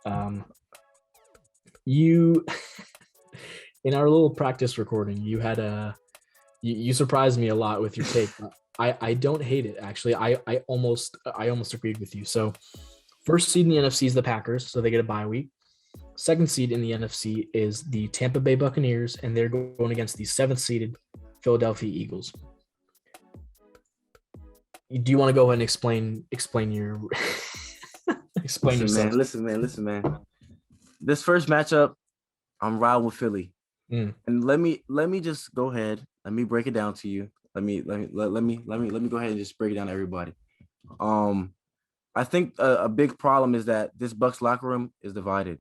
Um, you in our little practice recording, you surprised me a lot with your take. I don't hate it actually. I almost agreed with you. So first seed in the NFC is the Packers, so they get a bye week. Second seed in the NFC is the Tampa Bay Buccaneers, and they're going against the seventh seeded Philadelphia Eagles. Do you want to go ahead and explain your explain yourself? Listen, man. This first matchup, I'm riding with Philly. Mm, And let me just go ahead. Let me break it down to you. Let me go ahead and just break it down to everybody. Um, I think a big problem is that this Bucks locker room is divided.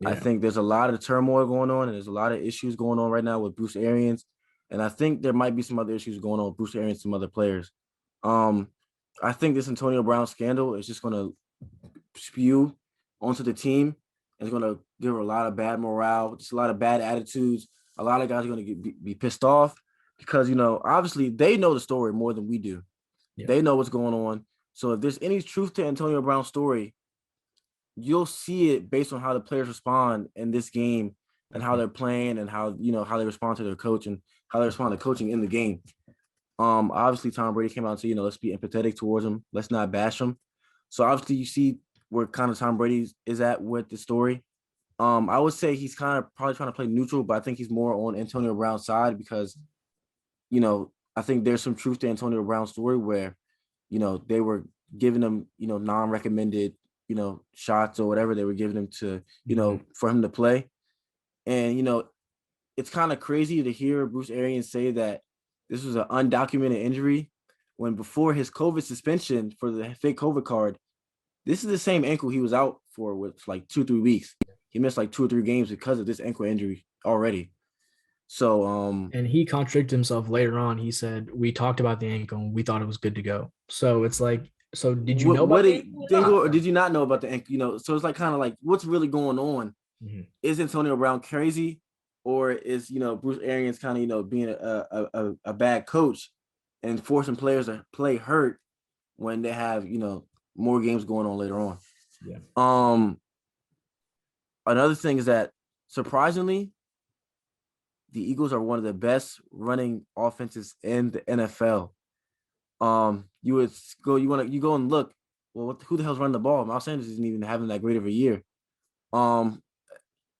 I yeah, think there's a lot of turmoil going on, and there's a lot of issues going on right now with Bruce Arians, and I think there might be some other issues going on with Bruce Arians and some other players. Um, I think this Antonio Brown scandal is just going to spew onto the team. It's going to give her a lot of bad morale, just a lot of bad attitudes. A lot of guys are going to be pissed off because, obviously they know the story more than we do. yeah. They know what's going on. So if there's any truth to Antonio Brown's story, you'll see it based on how the players respond in this game and how they're playing and how they respond to their coach and how they respond to coaching in the game. Obviously Tom Brady came out and said, let's be empathetic towards him. Let's not bash him. So obviously you see where kind of Tom Brady is at with the story. I would say he's kind of probably trying to play neutral, but I think he's more on Antonio Brown's side because, I think there's some truth to Antonio Brown's story where, they were giving him, non-recommended, shots or whatever they were giving him to, Mhm. for him to play. And, it's kind of crazy to hear Bruce Arians say that this was an undocumented injury when before his COVID suspension for the fake COVID card, this is the same ankle he was out for with like 2-3 weeks. He missed like 2 or 3 games because of this ankle injury already. So And he contradicted himself later on. He said, "We talked about the ankle and we thought it was good to go." So it's like, so did you know what about the did ankle or Dingle not? or did you not know about the ankle? So it's like kind of like what's really going on? Mhm. Is Antonio Brown crazy, or is Bruce Arians kind of being a bad coach and forcing players to play hurt when they have more games going on later on? Yeah. Um, Another thing is that surprisingly, the Eagles are one of the best running offenses in the NFL. You would go, you go and look. Well, who the hell's running the ball? Miles Sanders isn't even having that great of a year. Um,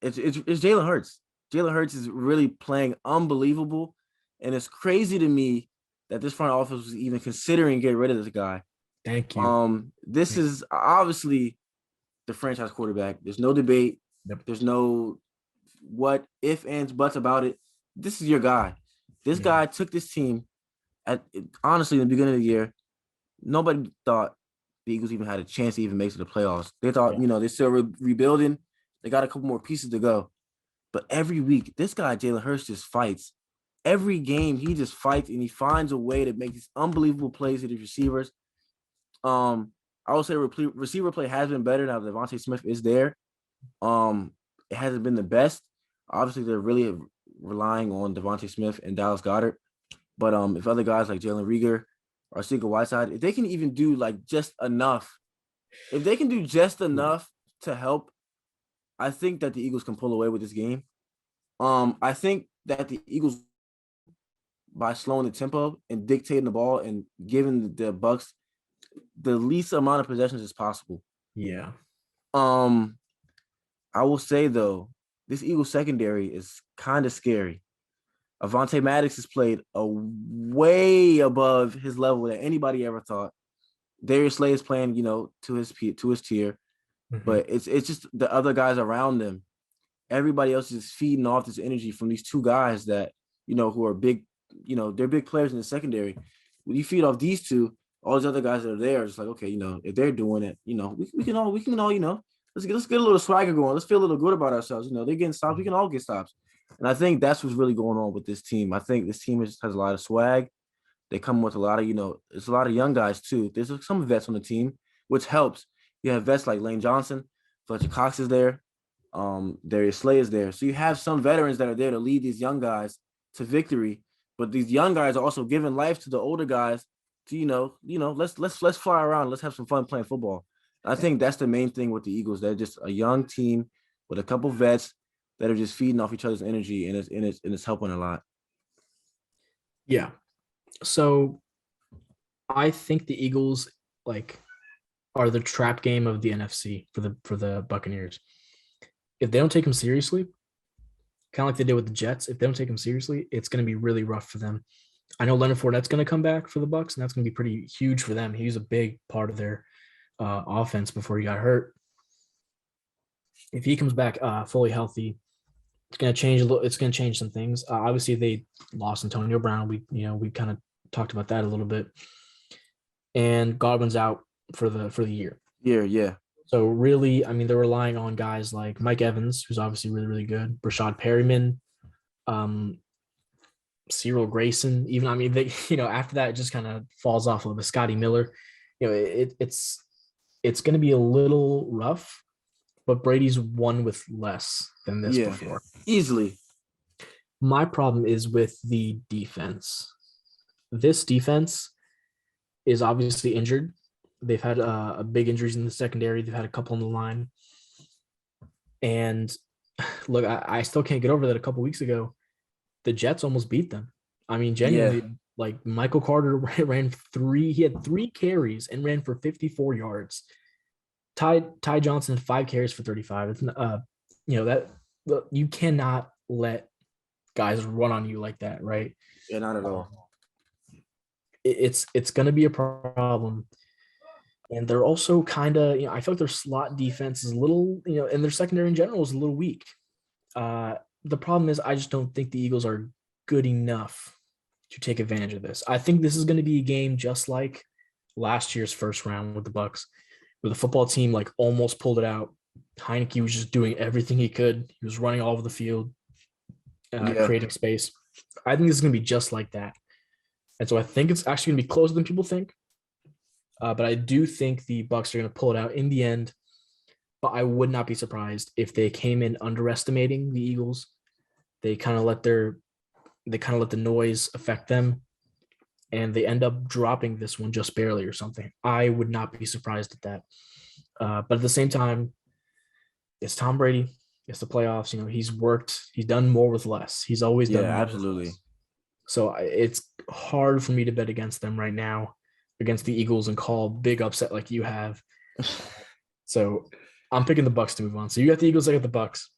it's Jalen Hurts. Jalen Hurts is really playing unbelievable, and it's crazy to me that this front office was even considering getting rid of this guy. Thank you. This is obviously the franchise quarterback. There's no debate. Yep. There's no what if ands buts about it. This is your guy. This Yeah. guy took this team at honestly in the beginning of the year. Nobody thought the Eagles even had a chance to even make it to the playoffs. They thought, Yeah. they're still rebuilding. They got a couple more pieces to go. But every week, this guy, Jalen Hurts, just fights. Every game, he just fights and he finds a way to make these unbelievable plays to the receivers. Um, I would say receiver play has been better now that Devontae Smith is there. It hasn't been the best. Obviously, they're really relying on Devontae Smith and Dallas Goedert. But if other guys like Jalen Reagor or Seeker Whiteside, if they can even do like just enough, if they can do just enough to help, I think that the Eagles can pull away with this game. I think that the Eagles, by slowing the tempo and dictating the ball and giving the Bucks the least amount of possessions as possible. Yeah. Um, I will say though, this Eagles secondary is kind of scary. Avonte Maddox has played a way above his level that anybody ever thought. Darius Slay is playing, to his tier, Mhm. but it's just the other guys around them. Everybody else is feeding off this energy from these two guys that who are big. They're big players in the secondary. When you feed off these two, all these other guys that are there, it's like okay, if they're doing it, we can all let's get a little swagger going. Let's feel a little good about ourselves. They're getting stops. We can all get stops. And I think that's what's really going on with this team. I think this team has a lot of swag. They come with a lot of, it's a lot of young guys too. There's some vets on the team, which helps. You have vets like Lane Johnson, Fletcher Cox is there, Darius Slay is there. So you have some veterans that are there to lead these young guys to victory. But these young guys are also giving life to the older guys to, let's fly around, let's have some fun playing football. I think that's the main thing with the Eagles. They're just a young team with a couple vets that are just feeding off each other's energy, and it's helping a lot. Yeah. So I think the Eagles like are the trap game of the NFC for the Buccaneers. If they don't take them seriously, kind of like they did with the Jets, if they don't take them seriously, it's going to be really rough for them. I know Leonard Fournette's going to come back for the Bucks, and that's going to be pretty huge for them. He was a big part of their offense before he got hurt. If he comes back fully healthy, it's going to change a little. It's going to change some things. Obviously, they lost Antonio Brown. We kind of talked about that a little bit, and Godwin's out for the year. Yeah. So really, I mean, they're relying on guys like Mike Evans, who's obviously really, really good, Brashad Perryman, Cyril Grayson. Even I mean, they after that, it just kind of falls off a little bit. Scotty Miller, it's going to be a little rough, but Brady's won with less than this before. Easily. My problem is with the defense. This defense is obviously injured. They've had a big injuries in the secondary. They've had a couple on the line. And look, I still can't get over that a couple weeks ago. The Jets almost beat them. I mean, genuinely, like Michael Carter he had 3 carries and ran for 54 yards. Ty Johnson had 5 carries for 35. You cannot let guys run on you like that, right? Yeah, not at all. It's going to be a problem. And they're also kind of, I feel like their slot defense is a little, and their secondary in general is a little weak. The problem is I just don't think the Eagles are good enough to take advantage of this. I think this is going to be a game just like last year's first round with the Bucks, where the football team like almost pulled it out. Heineke was just doing everything he could. He was running all over the field, creating space. I think this is going to be just like that. And so I think it's actually going to be closer than people think. But I do think the Bucks are going to pull it out in the end. But I would not be surprised if they came in underestimating the Eagles. They kind of let the noise affect them, and they end up dropping this one just barely or something. I would not be surprised at that. But at the same time, it's Tom Brady. It's the playoffs. He's done more with less. He's always done more absolutely. With less. So it's hard for me to bet against them right now, against the Eagles, and call big upset like you have. So I'm picking the Bucks to move on. So you got the Eagles, I got the Bucks.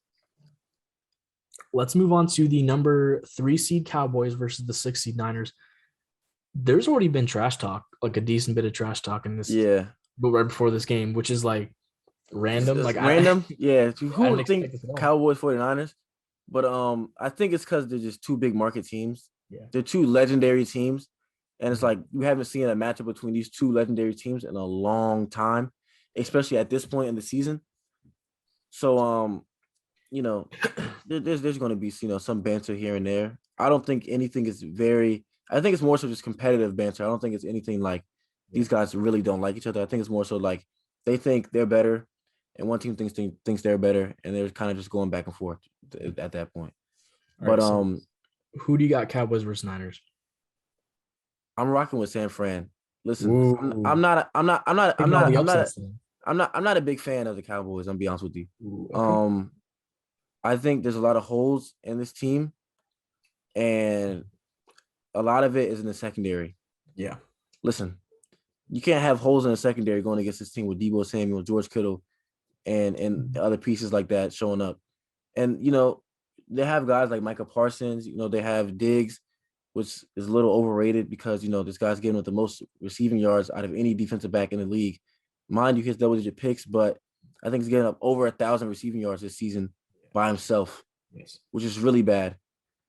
Let's move on to the number 3 seed Cowboys versus the 6 seed Niners. There's already been trash talk, like a decent bit of trash talk in this. Yeah. But right before this game, which is like random. It's like random. Who would think Cowboys 49ers? But I think it's because they're just 2 big market teams. Yeah. They're 2 legendary teams. And it's like we haven't seen a matchup between these 2 legendary teams in a long time, especially at this point in the season. So there's going to be some banter here and there. I don't think anything is I think it's more so just competitive banter. I don't think it's anything like these guys really don't like each other. I think it's more so like they think they're better, and one team thinks they're better, and they're kind of just going back and forth at that point. But so who do you got, Cowboys versus Niners? I'm rocking with San Fran. Listen, I'm not a big fan of the Cowboys. I'm be honest with you. Okay. I think there's a lot of holes in this team, and a lot of it is in the secondary. Yeah. Listen, you can't have holes in the secondary going against this team with Deebo Samuel, George Kittle, and other pieces like that showing up. And they have guys like Micah Parsons. They have Diggs, which is a little overrated because this guy's getting with the most receiving yards out of any defensive back in the league. Mind you, he has double-digit picks, but I think he's getting up over 1,000 receiving yards this season by himself, which is really bad.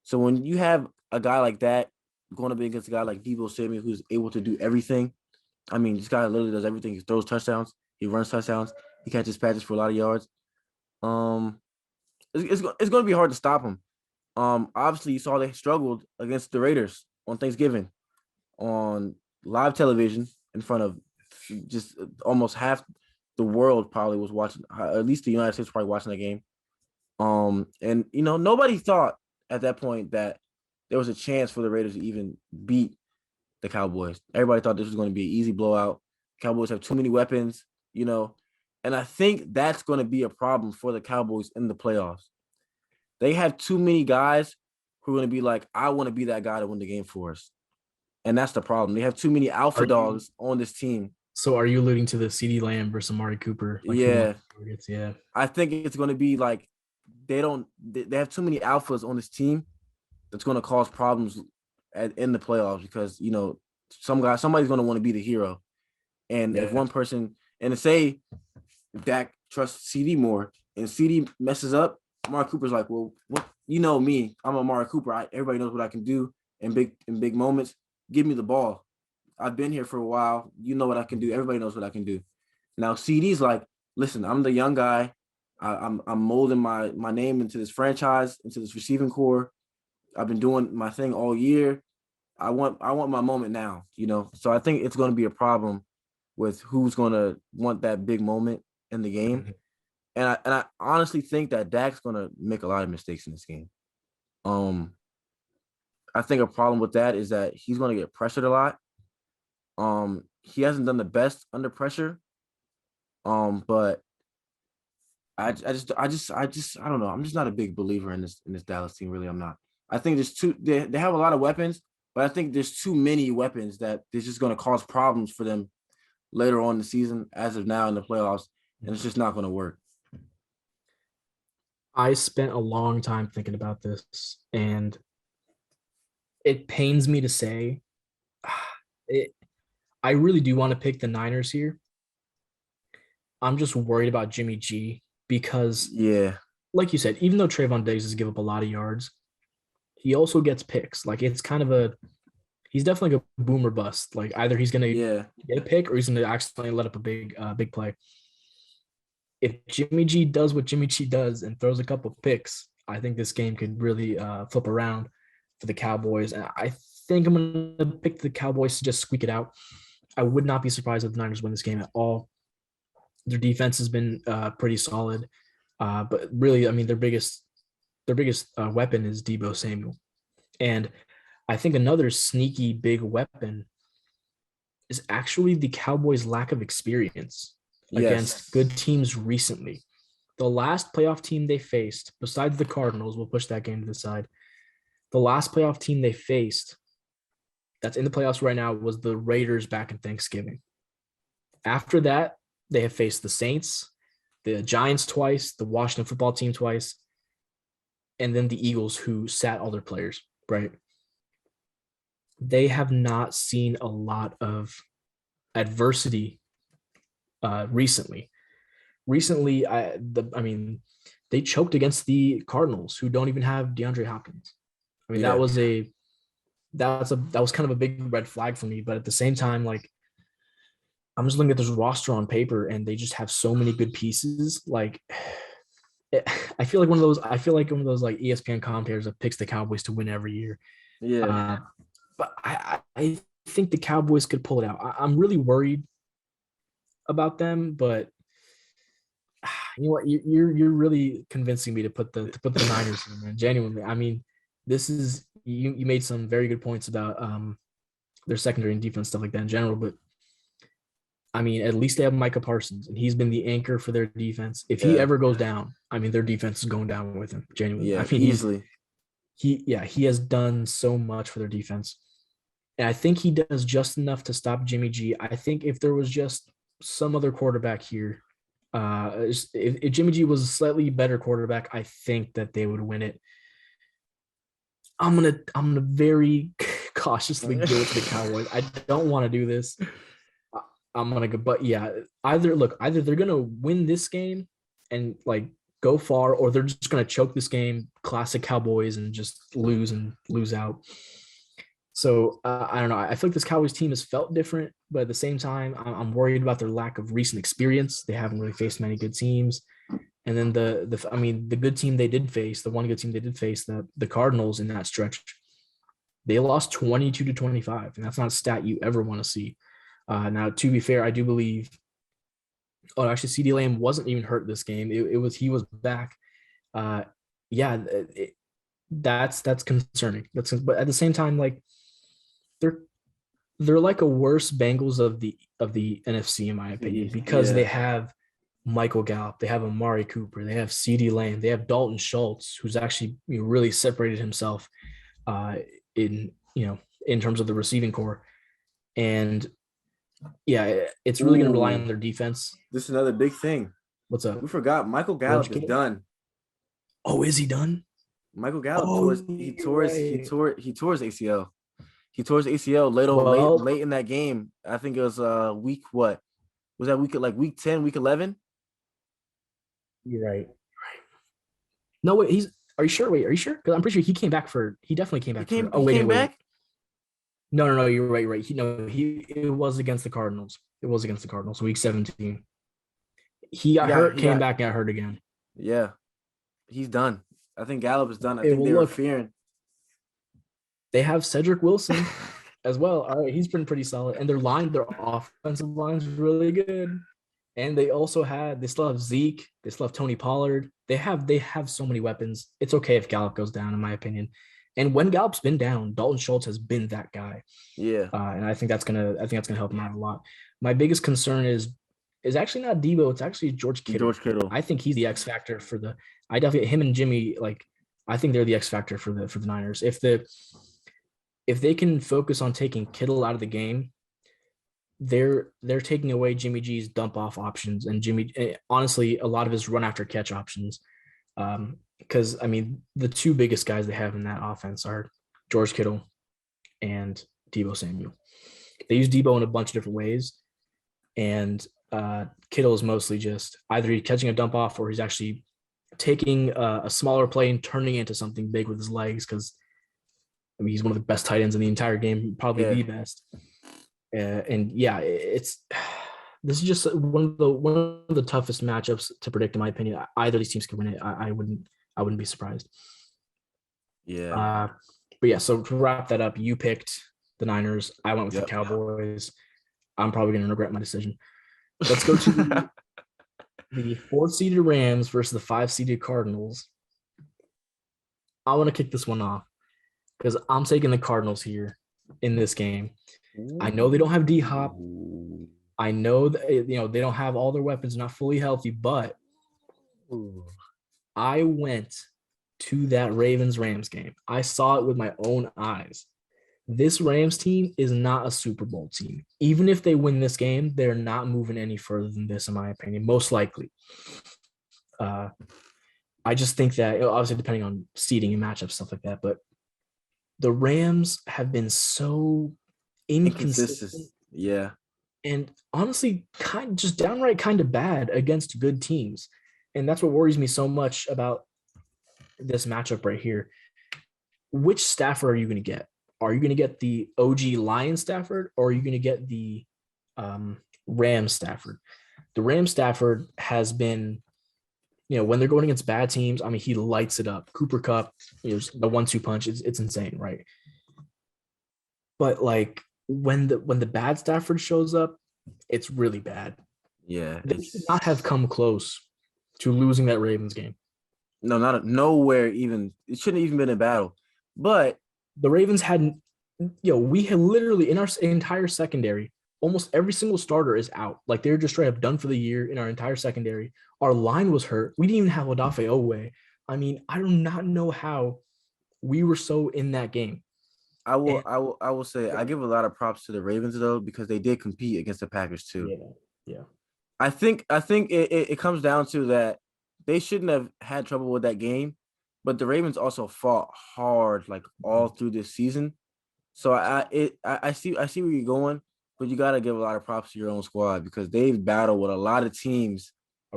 So when you have a guy like that going up against a guy like Deebo Samuel, who's able to do everything, I mean, this guy literally does everything. He throws touchdowns, he runs touchdowns, he catches passes for a lot of yards. It's going to be hard to stop him. Obviously, you saw they struggled against the Raiders on Thanksgiving on live television in front of just almost half the world probably was watching. At least the United States was probably watching that game. And nobody thought at that point that there was a chance for the Raiders to even beat the Cowboys. Everybody thought this was going to be an easy blowout. Cowboys have too many weapons. And I think that's going to be a problem for the Cowboys in the playoffs. They have too many guys who are going to be like, I want to be that guy to win the game for us. And that's the problem. They have too many alpha dogs on this team. So are you alluding to the CeeDee Lamb versus Amari Cooper? Like yeah. Yeah. I think it's going to be like they have too many alphas on this team that's going to cause problems in the playoffs because, you know, somebody's going to want to be the hero. And if one person, and say Dak trusts CD more and CD messes up, Amari Cooper's like, well, what, you know me, I'm Amari Cooper. Everybody knows what I can do in big moments. Give me the ball. I've been here for a while. You know what I can do. Everybody knows what I can do. Now CD's like, listen, I'm the young guy. I'm molding my name into this franchise, into this receiving core. I've been doing my thing all year. I want my moment now, you know. So I think it's going to be a problem with who's going to want that big moment in the game. And I honestly think that Dak's going to make a lot of mistakes in this game. I think a problem with that is that he's going to get pressured a lot. He hasn't done the best under pressure. But I just I don't know. I'm just not a big believer in this Dallas team. Really, I'm not. I think they have a lot of weapons, but I think there's too many weapons that they're just going to cause problems for them later on in the season, as of now in the playoffs, and it's just not going to work. I spent a long time thinking about this, and it pains me to say, I really do want to pick the Niners here. I'm just worried about Jimmy G because, like you said, even though Trayvon Diggs has given up a lot of yards, he also gets picks. Like it's kind of he's definitely a boomer bust. Like either he's going to get a pick or he's going to accidentally let up a big play. If Jimmy G does what Jimmy G does and throws a couple picks, I think this game could really flip around for the Cowboys. And I think I'm going to pick the Cowboys to just squeak it out. I would not be surprised if the Niners win this game at all. Their defense has been pretty solid, but really, I mean, their biggest weapon is Deebo Samuel, and I think another sneaky big weapon is actually the Cowboys' lack of experience against good teams recently. The last playoff team they faced, besides the Cardinals, we'll push that game to the side. The last playoff team they faced that's in the playoffs right now was the Raiders back in Thanksgiving. After that, they have faced the Saints, the Giants twice, the Washington football team twice, and then the Eagles, who sat all their players, right? They have not seen a lot of adversity recently. Recently, they choked against the Cardinals, who don't even have DeAndre Hopkins. I mean, that was kind of a big red flag for me. But at the same time, like, I'm just looking at this roster on paper, and they just have so many good pieces. Like, I feel like one of those like ESPN commentators that picks the Cowboys to win every year. Yeah. But I think the Cowboys could pull it out. I'm really worried about them, but you know what? You're really convincing me to put the Niners in, man. Genuinely, I mean, this is you made some very good points about their secondary and defense stuff like that in general, but I mean, at least they have Micah Parsons, and he's been the anchor for their defense. If he ever goes down, I mean, their defense is going down with him. Genuinely, yeah, I mean, easily. He has done so much for their defense, and I think he does just enough to stop Jimmy G. I think if there was just some other quarterback here, if Jimmy G was a slightly better quarterback, I think that they would win it. I'm gonna very cautiously give it to the Cowboys. I don't want to do this. I'm gonna go, but yeah, either they're gonna win this game and like go far, or they're just gonna choke this game, classic Cowboys, and just lose out. So I don't know. I feel like this Cowboys team has felt different, but at the same time, I'm worried about their lack of recent experience. They haven't really faced many good teams, and then the good team they did face, the one good team they did face, the Cardinals in that stretch, they lost 22-25, and that's not a stat you ever want to see. Now, to be fair, I do believe. Oh, actually, CeeDee Lamb wasn't even hurt this game. He was back. That's concerning. But at the same time, like they're like a worse Bengals of the NFC in my opinion, because they have Michael Gallup, they have Amari Cooper, they have CeeDee Lamb, they have Dalton Schultz, who's actually really separated himself uh, in in terms of the receiving core. And yeah, it's really going to rely on Ooh, their defense. this is another big thing. What's up, We forgot Michael George Gallup is Kittle? done. Oh, is he done? Michael Gallup Oh, tore his, you're right. he tore his ACL. He tore his ACL Well, late in that game. I think it was week what? Was that week 10, week 11? you're right. No, wait, he's. Are you sure? Wait, are you sure? Because I'm pretty sure he came back for. He definitely came back for. Oh, He wait, came wait, wait. back? No, no, no. You're right, right. He. It was against the Cardinals. It was against the Cardinals, week 17. He got hurt, He came got back, got hurt again. yeah. He's done. I think Gallup is done. I Okay, think well, they were look, fearing. they have Cedric Wilson as well. All right, he's been pretty solid, and their offensive line's really good. And they still have Zeke, they still have Tony Pollard. They have so many weapons. It's okay if Gallup goes down, in my opinion. And when Gallup's been down, Dalton Schultz has been that guy, Yeah. and I think that's gonna help him out a lot. My biggest concern is actually not Debo. It's actually George Kittle. George Kittle. I think he's the X factor for the. I definitely him and Jimmy like. I think they're the X factor for the Niners. If they can focus on taking Kittle out of the game, they're taking away Jimmy G's dump off options and honestly a lot of his run after catch options. Because I mean the two biggest guys they have in that offense are George Kittle and Debo Samuel. They use Debo in a bunch of different ways, and Kittle is mostly just either he's catching a dump off or he's actually taking a smaller play and turning it into something big with his legs. Because I mean he's one of the best tight ends in the entire game, probably Yeah. the best. And yeah, this is just one of the toughest matchups to predict, in my opinion. Either of these teams could win it. I wouldn't be surprised. Yeah. But yeah, so to wrap that up, you picked the Niners. I went with the Cowboys. I'm probably going to regret my decision. Let's go to the 4-seeded Rams versus the 5-seeded Cardinals. I want to kick this one off because I'm taking the Cardinals here in this game. I know they don't have D-Hop. I know that they don't have all their weapons, not fully healthy, but I went to that Ravens-Rams game. I saw it with my own eyes. This Rams team is not a Super Bowl team. Even if they win this game, they're not moving any further than this, in my opinion, most likely. I just think that, obviously, depending on seeding and matchups, stuff like that, but the Rams have been so inconsistent. Yeah. And honestly, just downright kind of bad against good teams. And that's what worries me so much about this matchup right here. Which Stafford are you going to get? Are you going to get the OG Lion Stafford, or are you going to get the Ram Stafford? The Ram Stafford has been, when they're going against bad teams, I mean, he lights it up. Cooper Kupp, the 1-2 punch, it's insane, right? But like when the bad Stafford shows up, it's really bad. Yeah. They should not have come close to losing that Ravens game. No, nowhere even. It shouldn't have even been a battle. But the Ravens had, we had literally in our entire secondary, almost every single starter is out. Like they're just straight up done for the year in our entire secondary. Our line was hurt. We didn't even have Odafe Owe. I mean, I do not know how we were so in that game. I will say I give a lot of props to the Ravens though, because they did compete against the Packers too. Yeah. I think it comes down to that they shouldn't have had trouble with that game, but the Ravens also fought hard like all through this season. So I see where you're going, but you got to give a lot of props to your own squad because they've battled with a lot of teams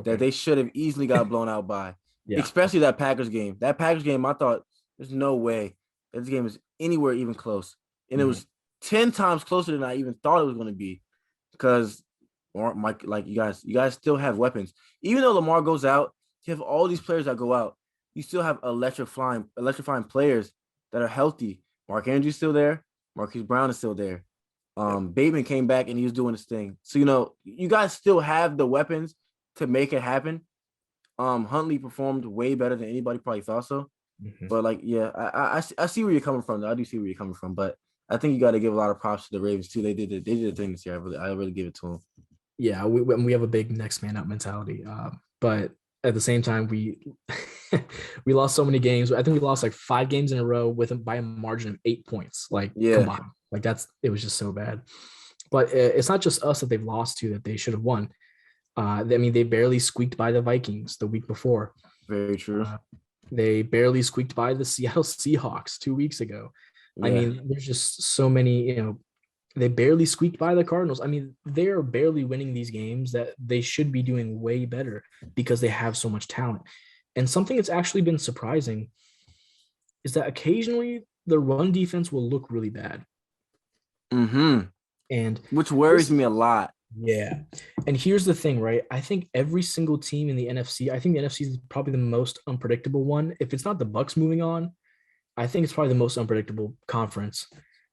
that they should have easily got blown out by. Yeah. Especially that Packers game. That Packers game, I thought there's no way that this game is anywhere even close. And it was 10 times closer than I even thought it was going to be because you guys still have weapons. Even though Lamar goes out, you have all these players that go out. You still have electrifying players that are healthy. Mark Andrews still there. Marquise Brown is still there. Bateman came back and he was doing his thing. So, you guys still have the weapons to make it happen. Huntley performed way better than anybody probably thought so. Mm-hmm. But I see where you're coming from. Though. I do see where you're coming from. But I think you got to give a lot of props to the Ravens too. They did the thing this year. I really give it to them. Yeah, we have a big next man up mentality. But at the same time, we we lost so many games. I think we lost like 5 games in a row with by a margin of 8 points, like Yeah, combined. Like it was just so bad. But it's not just us that they've lost to that they should have won. I mean, they barely squeaked by the Vikings the week before. very true. Uh, they barely squeaked by the Seattle Seahawks 2 weeks ago. I Yeah, mean, there's just so many, they barely squeaked by the Cardinals. I mean, they're barely winning these games that they should be doing way better because they have so much talent. And something that's actually been surprising is that occasionally the run defense will look really bad. mm-hmm. And Which worries me a lot. yeah. And here's the thing, right? I think every single team in the NFC, I think the NFC is probably the most unpredictable one. If it's not the Bucks moving on, I think it's probably the most unpredictable conference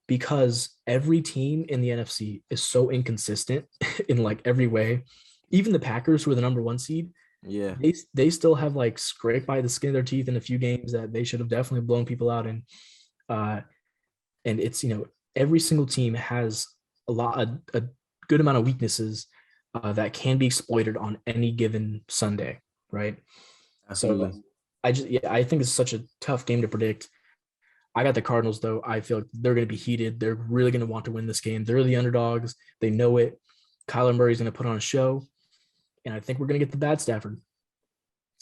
because every team in the NFC is so inconsistent in like every way. Even the Packers, who are the number 1 seed, Yeah, they still have like scraped by the skin of their teeth in a few games that they should have definitely blown people out in. Uh, and it's every single team has a good amount of weaknesses that can be exploited on any given Sunday, right? So absolutely. I think it's such a tough game to predict. I got the Cardinals though. I feel like they're going to be heated. They're really going to want to win this game. They're the underdogs. They know it. Kyler Murray's going to put on a show, and I think we're going to get the bad Stafford.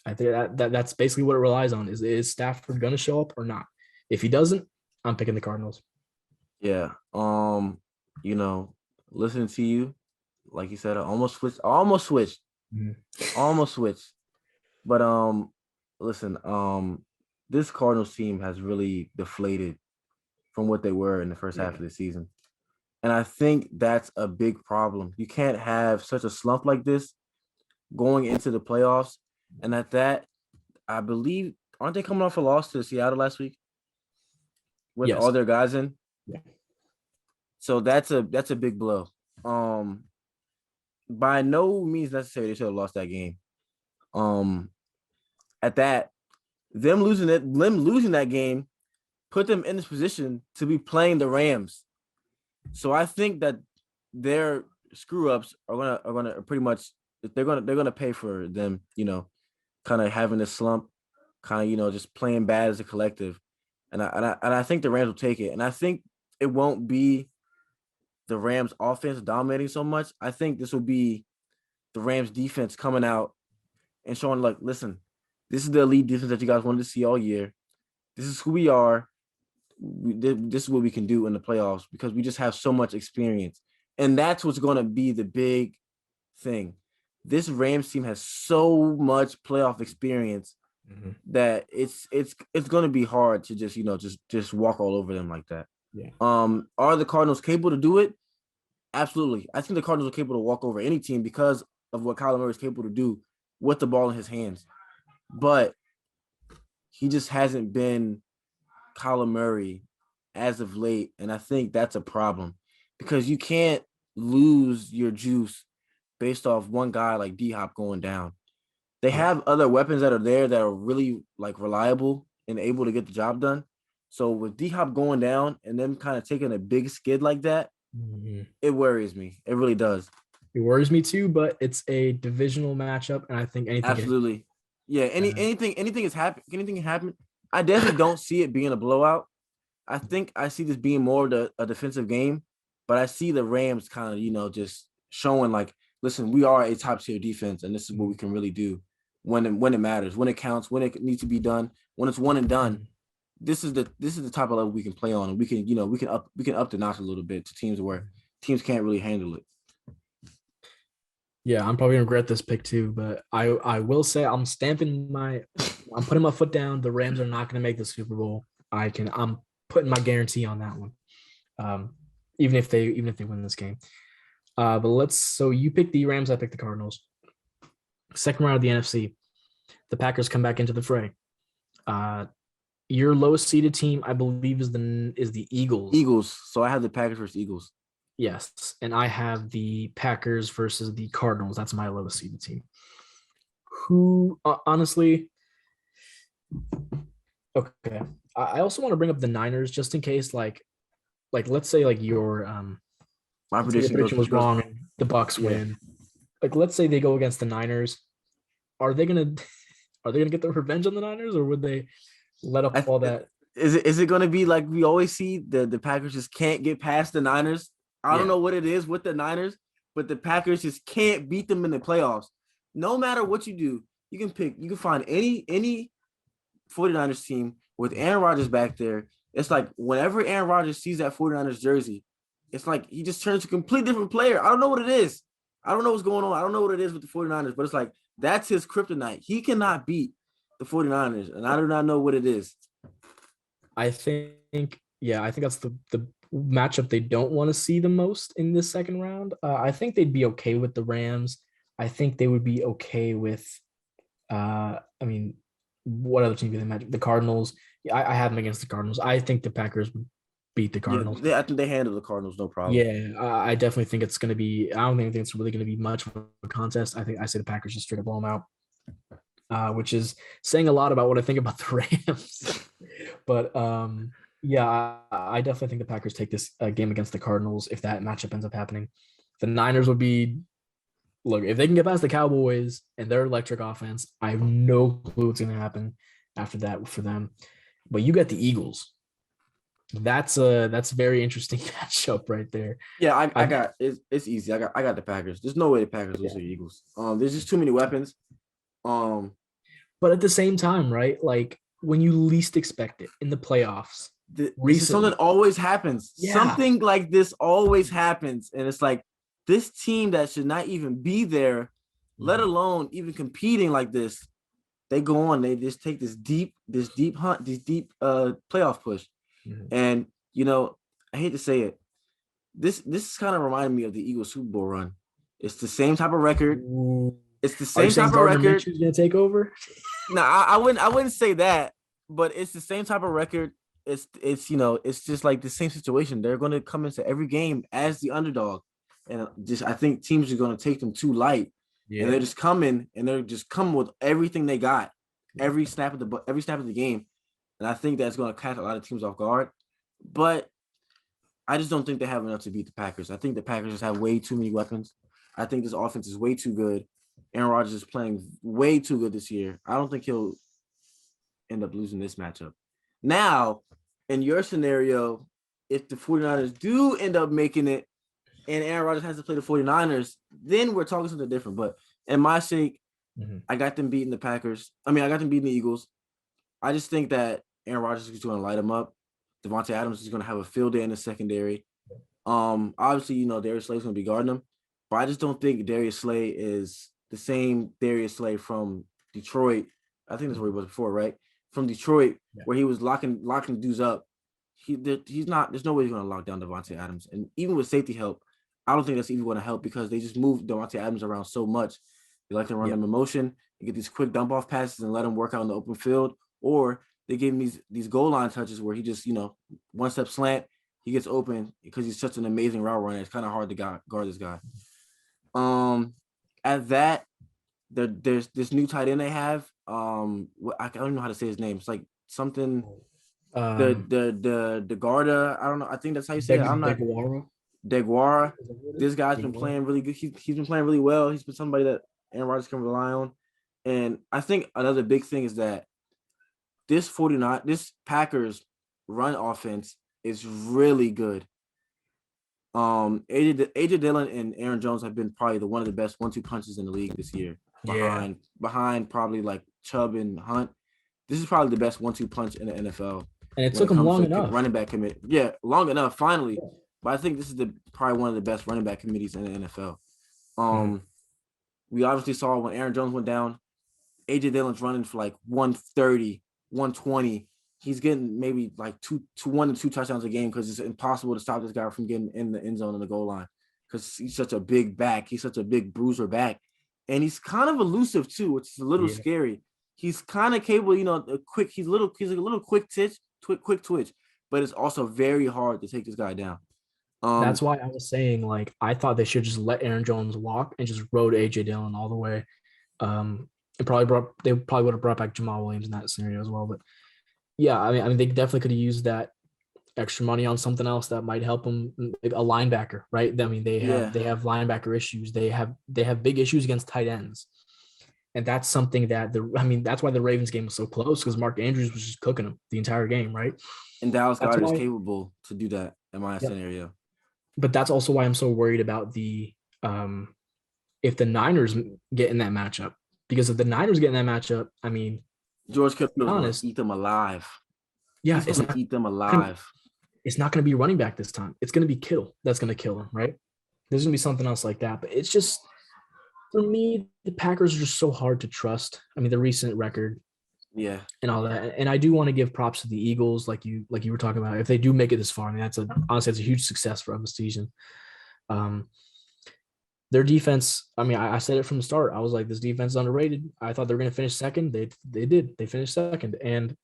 I think that's basically what it relies on. Is Stafford going to show up or not? If he doesn't, I'm picking the Cardinals. Yeah. You know, listening to you, like you said, I almost switched. Mhm. Almost switched. But listen, this Cardinals team has really deflated from what they were in the first half Yeah. of the season. And I think that's a big problem. You can't have such a slump like this going into the playoffs. And at that, I believe, aren't they coming off a loss to Seattle last week with all Yes. their guys in? Yeah. So that's a big blow. Um, by no means necessary they should have lost that game. Um, at that, them losing that game put them in this position to be playing the Rams. So I think that their screw ups are gonna pretty much they're gonna pay for them, kind of having this slump, kind of just playing bad as a collective. And I think the Rams will take it. And I think it won't be the Rams offense dominating so much. I think this will be the Rams defense coming out and showing like, listen, this is the elite defense that you guys wanted to see all year. This is who we are. This is what we can do in the playoffs because we just have so much experience. And that's what's going to be the big thing. This Rams team has so much playoff experience Mhm. that it's going to be hard to just walk all over them like that. Yeah. Are the Cardinals capable to do it? Absolutely. I think the Cardinals are capable to walk over any team because of what Kyler Murray is capable to do with the ball in his hands. But he just hasn't been Kyler Murray as of late. And I think that's a problem because you can't lose your juice based off one guy like D-Hop going down. They Yeah. have other weapons that are there that are really like reliable and able to get the job done. So with D-Hop going down and them kind of taking a big skid like that, Mhm. it worries me. It really does. It worries me too, but it's a divisional matchup, and I think anything can Absolutely. Yeah. happen. Anything is happen. Anything can happen. I definitely don't see it being a blowout. I think I see this being more of a defensive game, but I see the Rams kind of, just showing like, listen, we are a top tier defense, and this is what we can really do when it matters, when it counts, when it needs to be done, when it's one and done. This is the type of level we can play on, and we can up the notch a little bit to teams where teams can't really handle it. Yeah, I'm probably gonna regret this pick too, but I will say I'm I'm putting my foot down. The Rams are not gonna make the Super Bowl. I'm putting my guarantee on that one. Um, even if they win this game. So you pick the Rams, I pick the Cardinals. Second round of the NFC, the Packers come back into the fray. Your lowest seeded team, I believe, is the Eagles. Eagles. So I have the Packers versus Eagles. Yes, and I have the Packers versus the Cardinals. That's my lowest seeded team. Who honestly, okay. I also want to bring up the Niners just in case, like let's say like your My let's say your prediction prediction was wrong and the Bucks yeah. win. like let's say they go against the Niners, are they gonna are they gonna get their revenge on the Niners, or would they let up I, all that? is it going to be like we always see the Packers just can't get past the Niners? I don't Yeah. know what it is with the Niners, but the Packers just can't beat them in the playoffs. No matter what you do, you can find any 49ers team with Aaron Rodgers back there. It's like whenever Aaron Rodgers sees that 49ers jersey, it's like he just turns to a complete different player. I don't know what it is. I don't know what's going on. I don't know what it is with the 49ers, but it's like that's his kryptonite. He cannot beat the 49ers, and I do not know what it is. I think, yeah, I think that's the matchup they don't want to see the most in this second round. I think they'd be okay with the Rams. I think they would be okay with, I mean, what other team do they match? The Cardinals. Yeah, I have them against the Cardinals. I think the Packers would beat the Yeah, Cardinals. I think they handle the Cardinals no problem. Yeah, I definitely think it's going to be. I don't think it's really going to be much of a contest. I say the Packers just straight up blow them out, which is saying a lot about what I think about the Rams. But yeah, I definitely think the Packers take this game against the Cardinals if that matchup ends up happening. The Niners would be, look, if they can get past the Cowboys and their electric offense, I have no clue what's going to happen after that for them. But you got the Eagles. That's a very interesting matchup right there. Yeah, I got it's easy. I got the Packers. There's no way the Packers lose to the Eagles. There's just too many weapons. But at the same time, right? Like when you least expect it in the playoffs. This is something that always happens. Yeah. Something like this always happens, and it's like this team that should not even be there, let alone even competing like this. They go on. They just take this deep playoff push. And you know, I hate to say it, this kind of reminded me of the Eagles Super Bowl run. It's the same type of record. It's the same type of record. Minshew's gonna take over? No, I wouldn't say that, but it's the same type of record. It's you know, it's just like the same situation. They're going to come into every game as the underdog, and just I think teams are going to take them too light, and they're just coming with everything they got, every snap of the game, and I think that's going to catch a lot of teams off guard. But I just don't think they have enough to beat the Packers. I think the Packers just have way too many weapons. I think this offense is way too good. Aaron Rodgers is playing way too good this year. I don't think he'll end up losing this matchup. Now, in your scenario, if the 49ers do end up making it and Aaron Rodgers has to play the 49ers, then we're talking something different. But in my sake, I got them beating the Packers. I got them beating the Eagles. I just think that Aaron Rodgers is going to light them up. Devontae Adams is going to have a field day in the secondary. Obviously, you know, Darius Slay's going to be guarding him. But I just don't think Darius Slay is the same Darius Slay from Detroit. I think that's where he was before, right? From Detroit, where he was locking dudes up. He's not. There's no way he's going to lock down Devontae Adams. And even with safety help, I don't think that's even going to help because they just move Devontae Adams around so much. They like to run him in motion and get these quick dump off passes and let him work out in the open field, or they give him these goal line touches where he just, you know, one step slant, he gets open because he's such an amazing route runner. It's kind of hard to guard this guy. At that, there's this new tight end they have. I don't know how to say his name. It's like something. The Garda. I don't know. I think that's how you say it. I'm not. Deguara. This guy's been playing really good. He's been playing really well. He's been somebody that Aaron Rodgers can rely on. And I think another big thing is that this Packers run offense is really good. AJ Dillon and Aaron Jones have been probably one of the best 1-2 punches in the league this year. Behind probably like Chubb and Hunt. This is probably the best 1-2 punch in the NFL. And it took him long enough. Running back commit. Yeah, long enough, finally. But I think this is probably one of the best running back committees in the NFL. We obviously saw when Aaron Jones went down, AJ Dillon's running for like 130, 120. He's getting maybe like 1 to 2 touchdowns a game because it's impossible to stop this guy from getting in the end zone and the goal line because he's such a big back. He's such a big bruiser back. And he's kind of elusive too, which is a little scary. He's kind of capable, you know, he's a little quick twitch, but it's also very hard to take this guy down. That's why I was saying, like, I thought they should just let Aaron Jones walk and just rode AJ Dillon all the way. They probably would have brought back Jamal Williams in that scenario as well. But yeah, I mean, they definitely could have used that extra money on something else that might help them, a linebacker, right? I mean, Yeah. they have linebacker issues. They have big issues against tight ends. And that's something that that's why the Ravens game was so close, because Mark Andrews was just cooking them the entire game, right? And Dallas That's Goedert is why, capable to do that in my yep. scenario. But that's also why I'm so worried about the if the Niners get in that matchup. Because if the Niners get in that matchup, I mean, George Kittle is going to honest, eat them alive. yeah, He's going to eat them alive. it's not going to be running back this time. It's going to be Kittle that's going to kill him, right? There's going to be something else like that. But it's just, for me, the Packers are just so hard to trust. I mean, the recent record, yeah, and all that. And I do want to give props to the Eagles, like you were talking about. If they do make it this far, I mean, honestly, that's a huge success for them this season. Their defense, I mean, I said it from the start. I was like, this defense is underrated. I thought they were going to finish second. They did. They finished second, and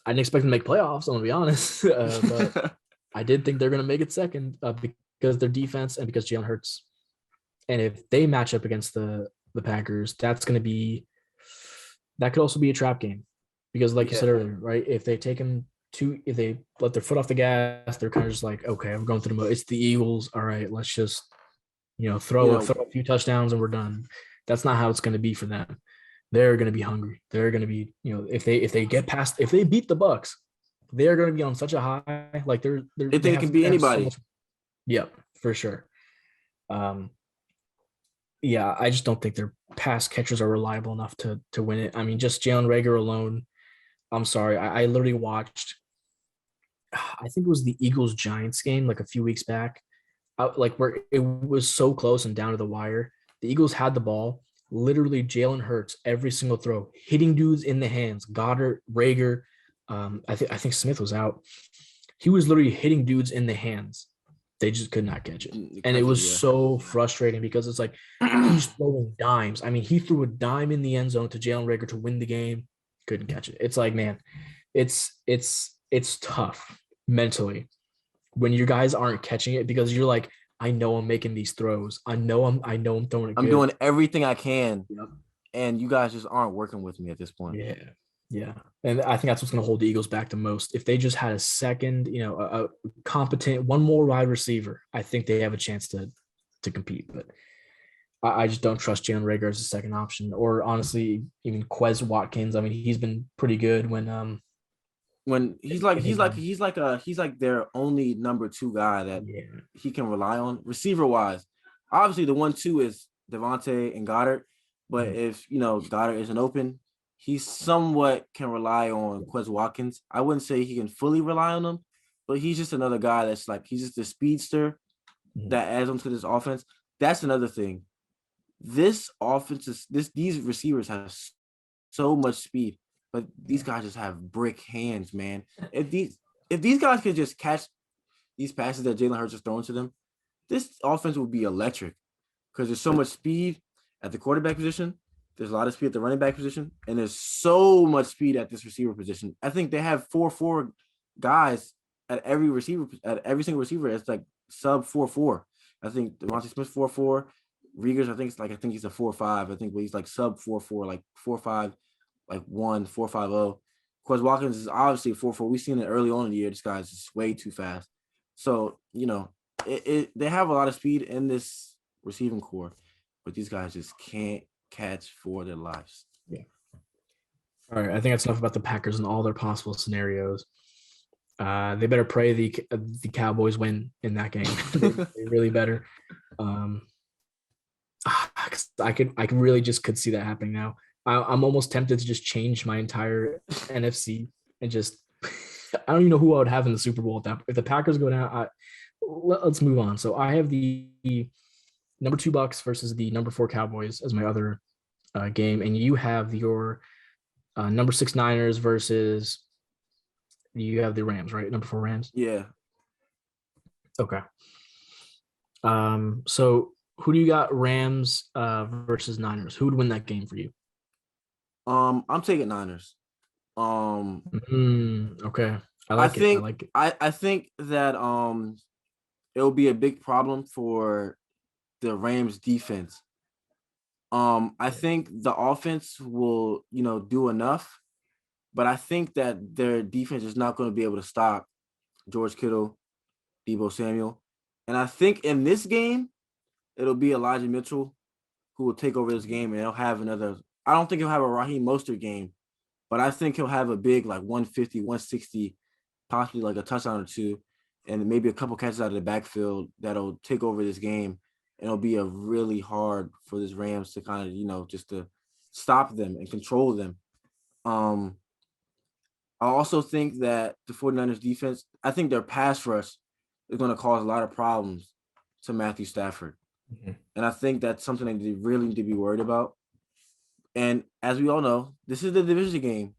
I didn't expect them to make playoffs. I'm gonna be honest, but I did think they're gonna make it second because their defense and because Jalen Hurts. And if they match up against the Packers, that could also be a trap game, because like you said earlier, right? If they take them if they let their foot off the gas, they're kind of just like, okay, we're going through the mode. It's the Eagles. All right, let's just throw a few touchdowns and we're done. That's not how it's going to be for them. They're going to be hungry. They're going to be, if they beat the Bucks, they're going to be on such a high. Like they can beat anybody. Yep, for sure. Yeah, I just don't think their pass catchers are reliable enough to win it. I mean, just Jalen Reagor alone. I'm sorry, I literally watched. I think it was the Eagles Giants game like a few weeks back, like where it was so close and down to the wire. The Eagles had the ball. Literally, Jalen Hurts every single throw, hitting dudes in the hands. Goddard, Rager, I think Smith was out. He was literally hitting dudes in the hands. They just could not catch it, and it was so frustrating because it's like he's throwing dimes. I mean, he threw a dime in the end zone to Jalen Rager to win the game. Couldn't catch it. It's like, man, it's tough mentally when your guys aren't catching it, because you're like, I know I'm making these throws. I know I'm throwing it. I'm doing everything I can. Yep. And you guys just aren't working with me at this point. Yeah. Yeah. And I think that's what's going to hold the Eagles back the most. If they just had a second, a competent, one more wide receiver, I think they have a chance to compete. But I just don't trust Jalen Reagor as a second option, or honestly, even Quez Watkins. I mean, he's been pretty good when he's like their only number two guy that he can rely on receiver wise. Obviously, the 1-2 is Devontae and Goddard, but if Goddard isn't open, he somewhat can rely on Quez Watkins. I wouldn't say he can fully rely on him, but he's just another guy that's like, he's just a speedster that adds onto this offense. That's another thing. This offense these receivers have so much speed, but these guys just have brick hands, man. If these guys could just catch these passes that Jalen Hurts is throwing to them, this offense would be electric, because there's so much speed at the quarterback position. There's a lot of speed at the running back position, and there's so much speed at this receiver position. I think they have 4.4 guys at every single receiver. It's like sub 4.4. I think Devontae Smith 4.4. Reagor's, I think he's a 4.5. I think, but he's like sub 4.4, like 4.5, like 4.50. Quez Watkins is obviously 4.4. We've seen it early on in the year. This guy's just way too fast. So they have a lot of speed in this receiving core, but these guys just can't catch for their lives. Yeah. All right. I think that's enough about the Packers and all their possible scenarios. They better pray the Cowboys win in that game. They really better. I could really just could see that happening now. I'm almost tempted to just change my entire NFC and just I don't even know who I would have in the Super Bowl at that. If the Packers go down, let's move on. So I have the number 2 Bucks versus the number 4 Cowboys as my other game, and you have your number 6 Niners versus you have the Rams, right? Number 4 Rams. Yeah. Okay. So who do you got? Rams versus Niners. Who would win that game for you? I'm taking Niners. Okay. I like it. I think that it'll be a big problem for the Rams defense. I think the offense will, do enough, but I think that their defense is not going to be able to stop George Kittle, Deebo Samuel. And I think in this game, it'll be Elijah Mitchell who will take over this game, and he'll have another. I don't think he'll have a Raheem Mostert game, but I think he'll have a big, like 150, 160, possibly like a touchdown or two, and maybe a couple catches out of the backfield that'll take over this game. And it'll be a really hard for this Rams to kind of, just to stop them and control them. I also think that the 49ers defense, I think their pass rush is going to cause a lot of problems to Matthew Stafford. Mm-hmm. And I think that's something that they really need to be worried about. And as we all know, this is the division game.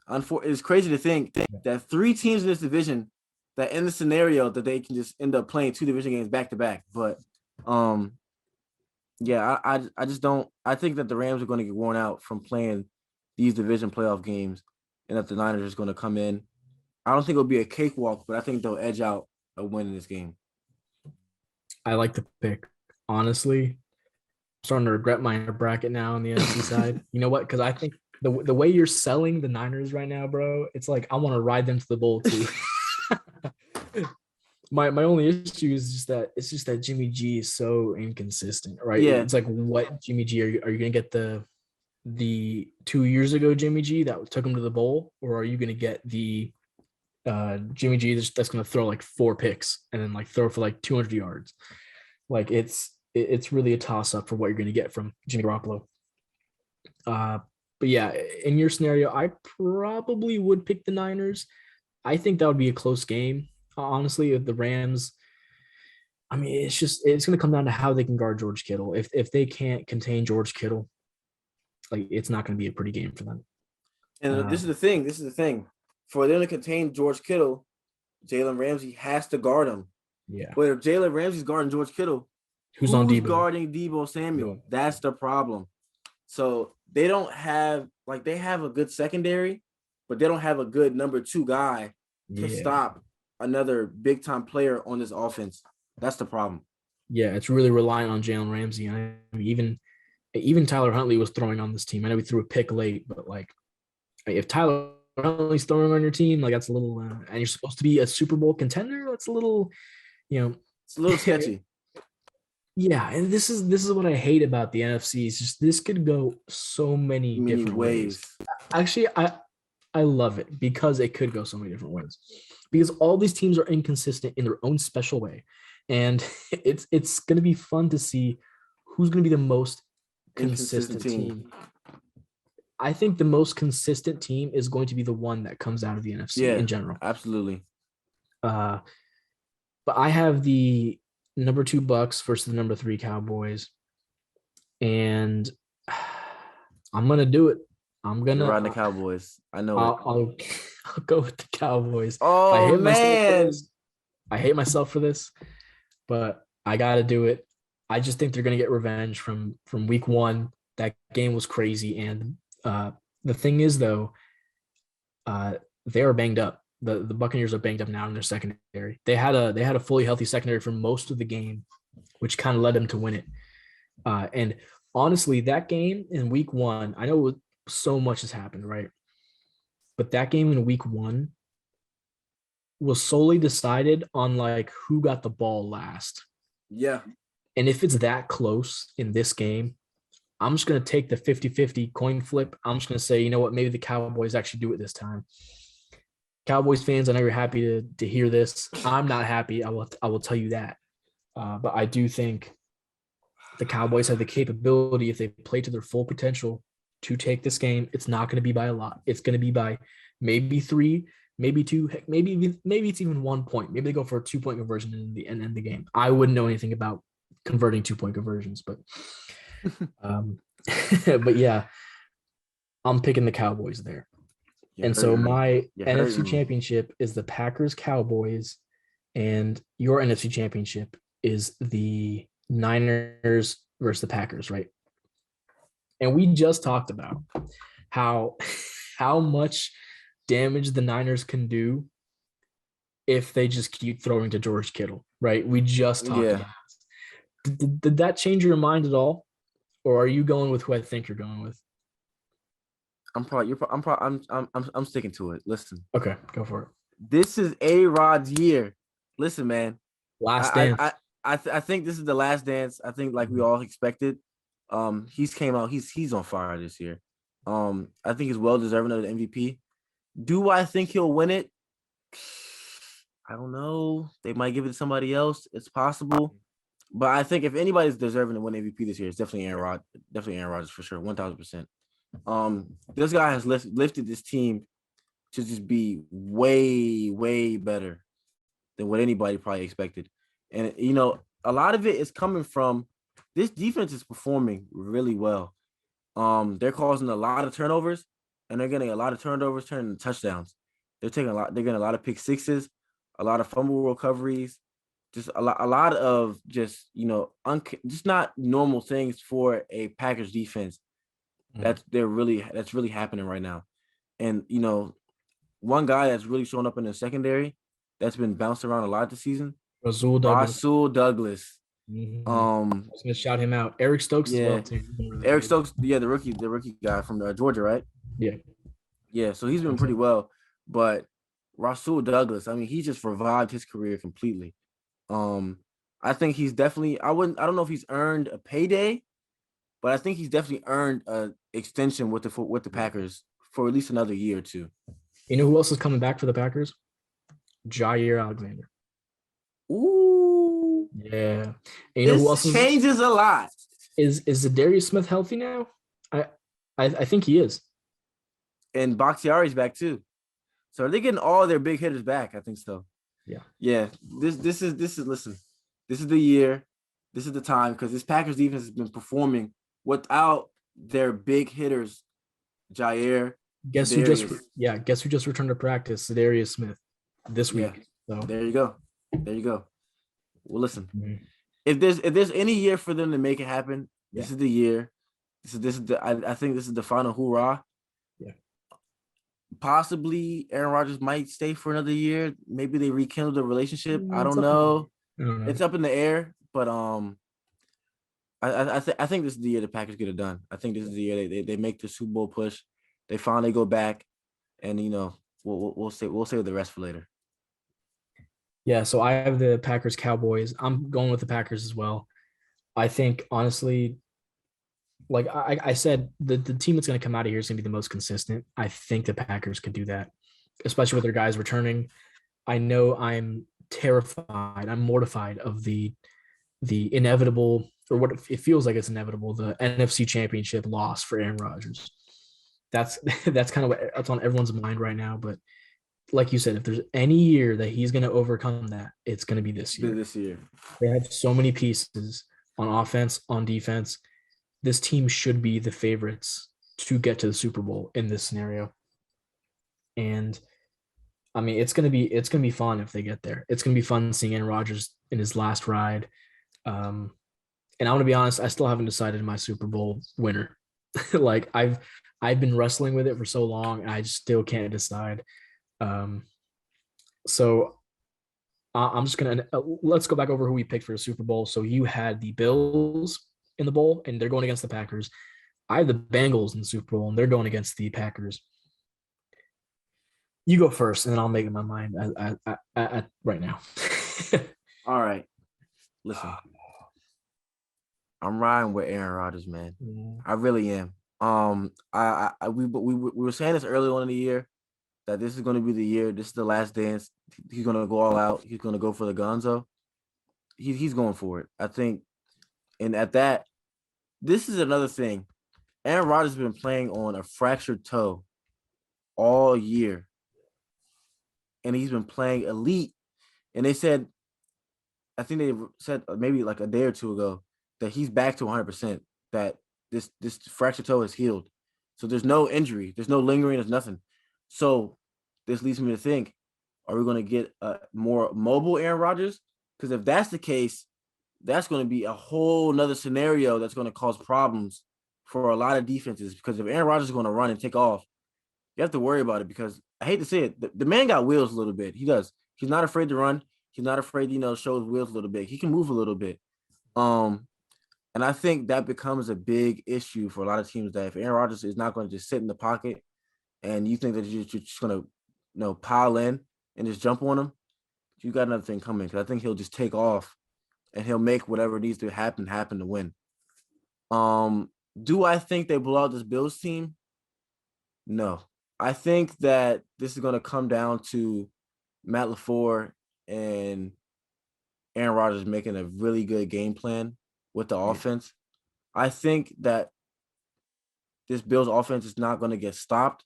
It's crazy to think that 3 teams in this division that in the scenario that they can just end up playing 2 division games back to back. But yeah, I just don't. I think that the Rams are going to get worn out from playing these division playoff games, and that the Niners are just going to come in. I don't think it'll be a cakewalk, but I think they'll edge out a win in this game. I like the pick. Honestly, I'm starting to regret my bracket now on the NFC side. You know what? Because I think the way you're selling the Niners right now, bro, it's like I want to ride them to the bowl too. My only issue is just that Jimmy G is so inconsistent, right? Yeah. It's like, what Jimmy G are you going to get the 2 years ago Jimmy G that took him to the bowl, or are you going to get the Jimmy G that's going to throw like 4 picks and then like throw for like 200 yards? Like it's really a toss up for what you're going to get from Jimmy Garoppolo. But yeah, in your scenario, I probably would pick the Niners. I think that would be a close game. Honestly, the Rams, I mean, it's going to come down to how they can guard George Kittle. If they can't contain George Kittle, like, it's not going to be a pretty game for them. And this is the thing. For them to contain George Kittle, Jalen Ramsey has to guard him. Yeah. But if Jalen Ramsey's guarding George Kittle, who's guarding Deebo Samuel? Yeah. That's the problem. So they don't have, like, they have a good secondary, but they don't have a good number 2 guy to stop another big time player on this offense. That's the problem. Yeah, it's really relying on Jalen Ramsey. I mean, even Tyler Huntley was throwing on this team. I know he threw a pick late, but like, if Tyler Huntley's throwing on your team, like, that's a little, and you're supposed to be a Super Bowl contender, that's a little, it's a little sketchy. Yeah, and this is what I hate about the NFC. It's just, this could go so many different ways. Actually, I love it because it could go so many different ways. Because all these teams are inconsistent in their own special way. And it's going to be fun to see who's going to be the most consistent team. I think the most consistent team is going to be the one that comes out of the NFC in general. Absolutely. But I have the number 2 Bucs versus the number 3 Cowboys. And I'm going to do it. You're riding the Cowboys. I know. I'll go with the Cowboys. Oh, man. I hate myself for this, but I got to do it. I just think they're going to get revenge from week 1. That game was crazy. And the thing is, though, they are banged up. The Buccaneers are banged up now in their secondary. They had a fully healthy secondary for most of the game, which kind of led them to win it. And honestly, that game in week 1, I know so much has happened, right? But that game in week 1 was solely decided on like who got the ball last. Yeah. And if it's that close in this game, I'm just going to take the 50-50 coin flip. I'm just going to say, you know what, maybe the Cowboys actually do it this time. Cowboys fans, I know you're happy to hear this. I'm not happy. I will tell you that. But I do think the Cowboys have the capability, if they play to their full potential, to take this game. It's not going to be by a lot. It's going to be by maybe 3, maybe 2, maybe it's even 1 point. Maybe they go for a 2-point conversion in the end of the game. I wouldn't know anything about converting 2-point conversions, but but yeah, I'm picking the Cowboys there. And so my NFC Championship is the Packers Cowboys, and your NFC Championship is the Niners versus the Packers, right? And we just talked about how much damage the Niners can do if they just keep throwing to George Kittle, right? We just talked about this. Did that change your mind at all? Or are you going with who I think you're going with? I'm sticking to it. Listen. Okay, go for it. This is A-Rod's year. Listen, man. Last I dance. I I think this is the last dance. I think like we all expected. He's came out. He's on fire this year. I think he's well deserving of the MVP. Do I think he'll win it? I don't know. They might give it to somebody else. It's possible. But I think if anybody's deserving to win MVP this year, it's definitely Aaron Rodgers. Definitely Aaron Rodgers for sure, 1,000%. This guy has lifted this team to just be way, way better than what anybody probably expected. And a lot of it is coming from this defense is performing really well. They're causing a lot of turnovers, and they're getting a lot of turnovers turning into touchdowns. They're getting a lot of pick sixes, a lot of fumble recoveries, just a lot of just just not normal things for a Packers defense. That's really happening right now. And one guy that's really showing up in the secondary that's been bounced around a lot this season, Rasul Douglas. Rasul Douglas. I was gonna shout him out. Eric Stokes as well too. Really Eric good. Stokes, the rookie guy from Georgia, right? Yeah. So he's been pretty well. But Rasul Douglas, I mean, he just revived his career completely. I think he's definitely. I don't know if he's earned a payday, but I think he's definitely earned an extension with the Packers for at least another year or two. You know who else is coming back for the Packers? Jair Alexander. Ooh, yeah. And you know who else changes a lot. Is Zadarius Smith healthy now? I think he is. And Bakhtiari's back too. So are they getting all their big hitters back? I think so. Yeah. This is listen. This is the year. This is the time because this Packers defense has been performing without their big hitters. Jair. Guess who just returned to practice? Zadarius Smith this week. So there you go. Well, listen. If there's any year for them to make it happen, this is the year. I think this is the final hoorah. Yeah. Possibly Aaron Rodgers might stay for another year. Maybe they rekindle the relationship. I don't know. It's up in the air, but I think this is the year the Packers get it done. I think this is the year they make the Super Bowl push. They finally go back, and we'll save the rest for later. Yeah, so I have the Packers Cowboys. I'm going with the Packers as well. I think honestly, like I said, the team that's going to come out of here is going to be the most consistent. I think the Packers could do that, especially with their guys returning. I know I'm terrified. I'm mortified of the inevitable, or what it feels like it's inevitable, the NFC Championship loss for Aaron Rodgers. That's kind of what's on everyone's mind right now. But like you said, if there's any year that he's going to overcome that, it's going to be this year. They have so many pieces on offense, on defense. This team should be the favorites to get to the Super Bowl in this scenario. And I mean, it's gonna be fun if they get there. It's gonna be fun seeing Aaron Rodgers in his last ride. And I'm gonna be honest, I still haven't decided my Super Bowl winner. Like I've been wrestling with it for so long, and I just still can't decide. So I'm just gonna let's go back over who we picked for the Super Bowl. So you had the Bills in the bowl, and they're going against the Packers. I have the Bengals in the Super Bowl, and they're going against the Packers. You go first, and then I'll make up my mind right now. All right. Listen, I'm riding with Aaron Rodgers, man. I really am. We were saying this early on in the year that this is going to be the year. This is the last dance. He's going to go all out. He's going to go for the Gonzo. He's going for it, I think. And at that, this is another thing. Aaron Rodgers has been playing on a fractured toe all year. And he's been playing elite. And they said, I think they said maybe like a day or two ago that he's back to 100%, that this fractured toe is healed. So there's no injury. There's no lingering. There's nothing. So this leads me to think, are we going to get a more mobile Aaron Rodgers? Because if that's the case, that's going to be a whole nother scenario that's going to cause problems for a lot of defenses. Because if Aaron Rodgers is going to run and take off, you have to worry about it, because I hate to say it, the man got wheels a little bit. He does. He's not afraid to run. He's not afraid to, show his wheels a little bit. He can move a little bit. And I think that becomes a big issue for a lot of teams, that if Aaron Rodgers is not going to just sit in the pocket and you think that you're just going to, pile in and just jump on him, you got another thing coming. Because I think he'll just take off and he'll make whatever needs to happen to win. Do I think they blow out this Bills team? No. I think that this is going to come down to Matt LaFleur and Aaron Rodgers making a really good game plan with the offense. I think that this Bills offense is not going to get stopped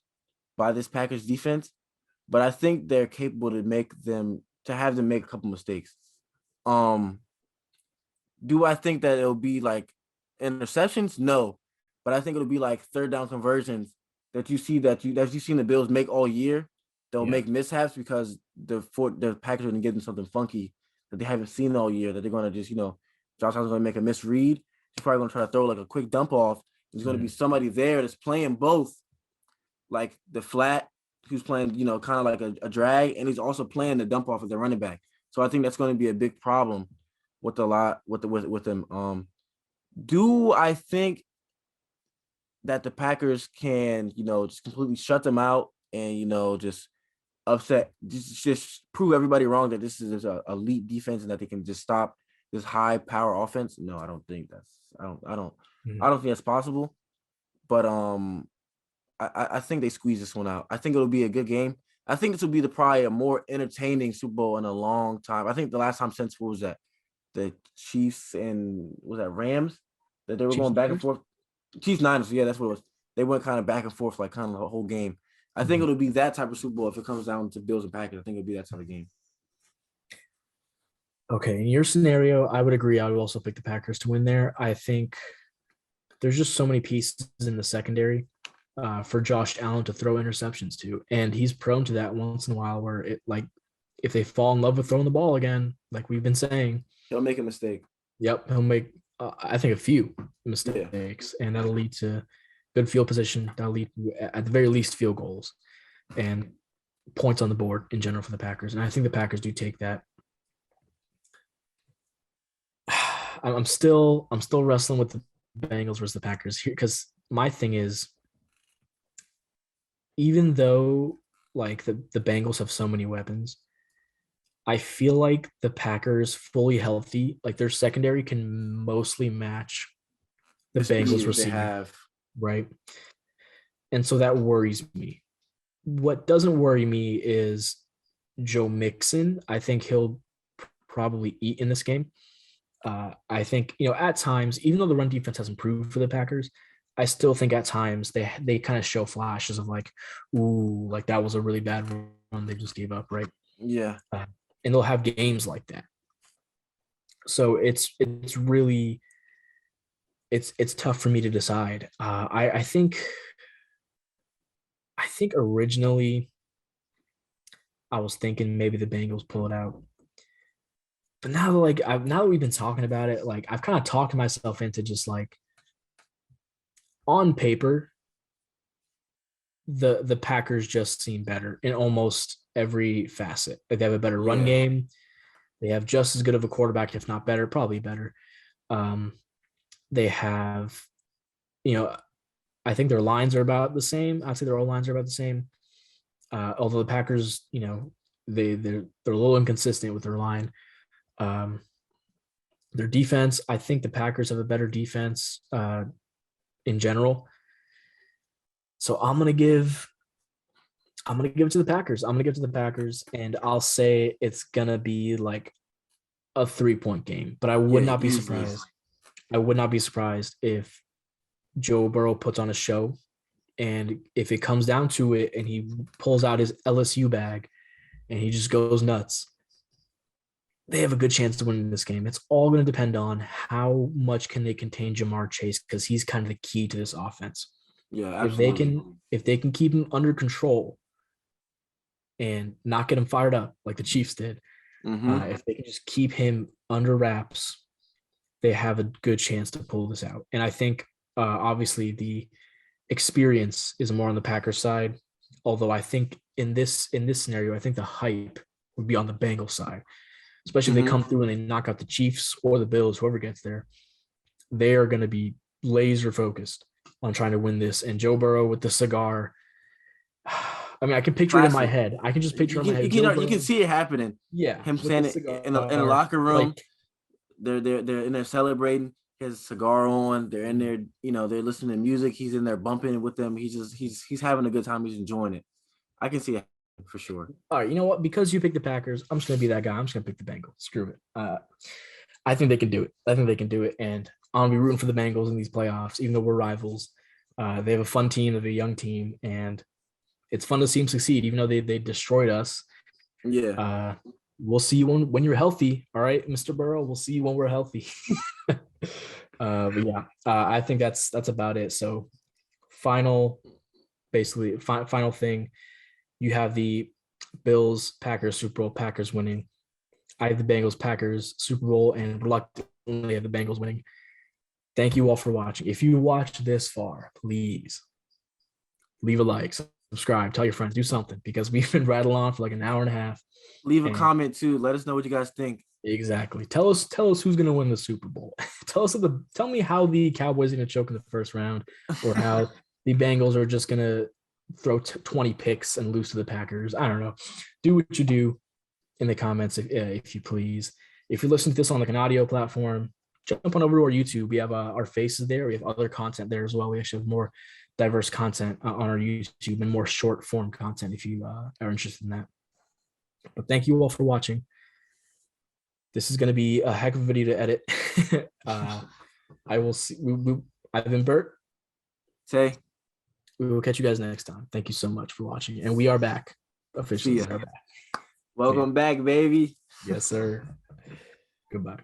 by this Packers defense, but I think they're capable to have them make a couple mistakes. Do I think that it'll be like interceptions? No, but I think it'll be like third down conversions that you've seen the Bills make all year. They'll make mishaps because the Packers are going to give them something funky that they haven't seen all year, that they're going to just, Josh Allen's going to make a misread. He's probably going to try to throw like a quick dump off. There's going to be somebody there that's playing both, like the flat, who's playing, kind of like a drag, and he's also playing the dump off as the running back. So I think that's going to be a big problem with them. Do I think that the Packers can, just completely shut them out and, just prove everybody wrong that this is an elite defense and that they can just stop this high power offense? No, I don't think I don't think that's possible. But I think they squeeze this one out. I think it'll be a good game. I think this will be probably a more entertaining Super Bowl in a long time. I think the last time since, what was that? The Chiefs and was that Rams that they were going back and forth? Chiefs Niners, yeah, that's what it was. They went kind of back and forth like kind of the whole game. I think it'll be that type of Super Bowl if it comes down to Bills and Packers. I think it'll be that type of game. Okay, in your scenario, I would agree. I would also pick the Packers to win there. I think there's just so many pieces in the secondary for Josh Allen to throw interceptions to, and he's prone to that once in a while where if they fall in love with throwing the ball again, like we've been saying, he'll make a mistake. Yep, he'll make I think a few mistakes, and that'll lead to good field position. That'll lead to, at the very least, field goals and points on the board in general for the Packers. And I think the Packers do take that. I'm still wrestling with the Bengals versus the Packers here, because my thing is, even though like the Bengals have so many weapons, I feel like the Packers fully healthy, like their secondary can mostly match the Bengals receiver, right? And so that worries me. What doesn't worry me is Joe Mixon. I think he'll probably eat in this game. I think, at times, even though the run defense has improved for the Packers, I still think at times they kind of show flashes of like, ooh, like that was a really bad run they just gave up, right? Yeah. And they'll have games like that. So it's really it's tough for me to decide. I think originally I was thinking maybe the Bengals pull it out. But now that we've been talking about it, like I've kind of talked myself into just like, on paper, the Packers just seem better in almost every facet. Like they have a better run game. They have just as good of a quarterback, if not better, probably better. They have, I think their lines are about the same. I'd say their O-lines are about the same. Although the Packers, they're a little inconsistent with their line. Their defense, I think the Packers have a better defense in general. So I'm gonna give it to the Packers. And I'll say it's gonna be like a 3-point game. But I would not be surprised. I would not be surprised if Joe Burrow puts on a show, and if it comes down to it and he pulls out his LSU bag and he just goes nuts, they have a good chance to win this game. It's all going to depend on how much can they contain Jamar Chase, because he's kind of the key to this offense. Yeah, absolutely. If they can keep him under control and not get him fired up like the Chiefs did, if they can just keep him under wraps, they have a good chance to pull this out. And I think obviously the experience is more on the Packers side, although I think in this scenario, I think the hype would be on the Bengals side. Especially if they come through and they knock out the Chiefs or the Bills, whoever gets there, they are going to be laser focused on trying to win this. And Joe Burrow with the cigar, I mean, I can picture it in my Classic. head. I can just picture it in my head. Joe You can Burrow, see it happening. yeah, Him with the standing in the cigar, locker room. like They're in there celebrating. He has a cigar on. They're in there, they're listening to music. He's in there bumping with them. He's having a good time. He's enjoying it. I can see it for sure. all right, you know what? Because you picked the Packers, I'm just gonna be that guy. I'm just gonna pick the Bengals. Screw it. I think they can do it. I think they can do it, and I'm gonna be rooting for the Bengals in these playoffs, even though we're rivals. They have a fun team, they have a young team, and it's fun to see them succeed, even though they destroyed us. Yeah. We'll see you when you're healthy. All right, Mr. Burrow. We'll see you when we're healthy. But yeah, I think that's about it. So final thing. You have the Bills, Packers, Super Bowl, Packers winning. I have the Bengals, Packers, Super Bowl, and reluctantly have the Bengals winning. Thank you all for watching. If you watched this far, please leave a like, subscribe, tell your friends, do something, because we've been rattling on for like an hour and a half. Leave a comment too. Let us know what you guys think. Exactly. Tell us who's going to win the Super Bowl. Tell me how the Cowboys are going to choke in the first round, or how the Bengals are just going to throw 20 picks and lose to the Packers. I don't know. Do what you do in the comments if you please. If you're listening to this on like an audio platform, jump on over to our YouTube. We have our faces there. We have other content there as well. We actually have more diverse content on our YouTube and more short form content if you are interested in that. But thank you all for watching. This is going to be a heck of a video to edit. I will see. I've been Bert. Say. We will catch you guys next time. Thank you so much for watching. And we are back. Officially, we are back. Welcome back, baby. Yes, sir. Goodbye.